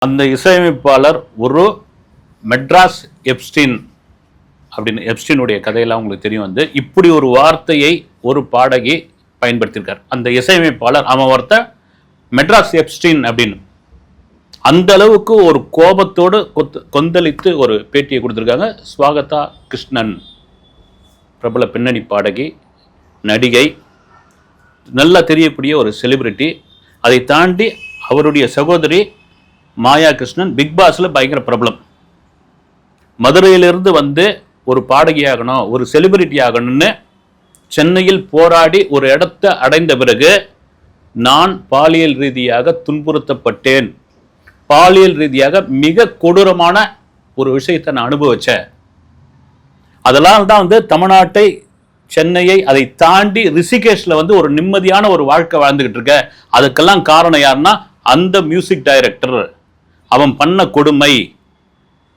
அந்த இசையமைப்பாளர் ஒரு மெட்ராஸ் எப்ஸ்டீன் அப்படின்னு எப்ஸ்டீனுடைய கதையெல்லாம் உங்களுக்கு தெரியும். வந்து இப்படி ஒரு வார்த்தையை ஒரு பாடகி பயன்படுத்தியிருக்கார். அந்த இசையமைப்பாளர் அவன் ஒருத்த மெட்ராஸ் எப்ஸ்டீன் அப்படின்னு அந்த அளவுக்கு ஒரு கோபத்தோடு கொந்தளித்து ஒரு பேட்டியை கொடுத்துருக்காங்க. ஸ்வாகதா கிருஷ்ணன் பிரபல பின்னணி பாடகி, நடிகை, நல்லா தெரியக்கூடிய ஒரு செலிபிரிட்டி. அதை தாண்டி அவருடைய சகோதரி மாயா கிருஷ்ணன் பிக் பாஸில் பயங்கர பிரபலம். மதுரையிலிருந்து வந்து ஒரு பாடகி ஆகணும், ஒரு செலிபிரிட்டி ஆகணும்னு சென்னையில் போராடி ஒரு இடத்தை அடைந்த பிறகு நான் பாலியல் ரீதியாக துன்புறுத்தப்பட்டேன், பாலியல் ரீதியாக மிக கொடூரமான ஒரு விஷயத்தை நான் அனுபவிச்சேன். அதெல்லாம் தான் வந்து தமிழ்நாட்டை, சென்னையை, அதை தாண்டி ரிஷிகேஷ்ல வந்து ஒரு நிம்மதியான ஒரு வாழ்க்கை வாழ்ந்துகிட்டு இருக்க. அதுக்கெல்லாம் காரணம் யாருன்னா அந்த மியூசிக் டைரக்டர். அவன் பண்ண கொடுமை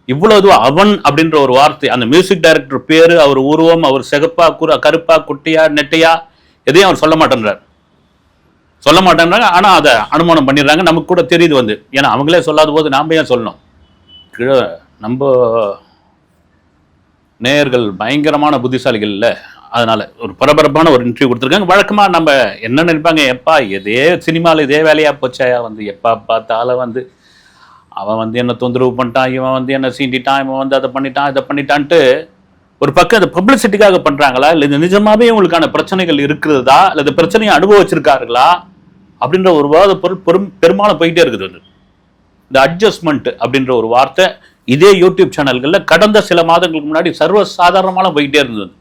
இவ்வளவு. அவன் அப்படின்ற ஒரு வார்த்தை, அந்த மியூசிக் டைரக்டர் பேரு, அவர் உருவம், அவர் சிகப்பா கருப்பா குட்டியா நெட்டையா எதையும் அவர் சொல்ல மாட்டேன்றாங்க. ஆனா அதை அனுமானம் பண்ணிடுறாங்க. நமக்கு கூட தெரியுது வந்து, ஏன்னா அவங்களே சொல்லாத போது நாம ஏன் சொல்லணும். நம்ம நேயர்கள் பயங்கரமான புத்திசாலிகள் இல்லை, அதனால ஒரு பரபரப்பான ஒரு இன்டர்வியூ கொடுத்துருக்காங்க. வழக்கமா நம்ம என்ன நினைப்பாங்க, எப்பா இதே சினிமாவில் இதே வேலையா போச்சாயா, வந்து எப்பா பார்த்தாலும் வந்து அவன் வந்து என்ன தொந்தரவு பண்ணிட்டான், இவன் வந்து என்ன சீண்டிட்டான், இவன் வந்து அதை பண்ணிட்டான் இதை பண்ணிட்டான்ட்டு ஒரு பக்கம் அதை பப்ளிசிட்டிக்காக பண்றாங்களா, இல்லை நிஜமாவே உங்களுக்கான பிரச்சனைகள் இருக்கிறதா, இல்லை இந்த பிரச்சனையை அனுபவிச்சிருக்கார்களா அப்படின்ற ஒரு வாத பொருள் பெரும்பாலும் போயிட்டே இருக்குது. வந்து இந்த அட்ஜஸ்ட்மெண்ட் அப்படின்ற ஒரு வார்த்தை இதே யூடியூப் சேனல்களில் கடந்த சில மாதங்களுக்கு முன்னாடி சர்வ சாதாரணமான போயிட்டே இருந்தது.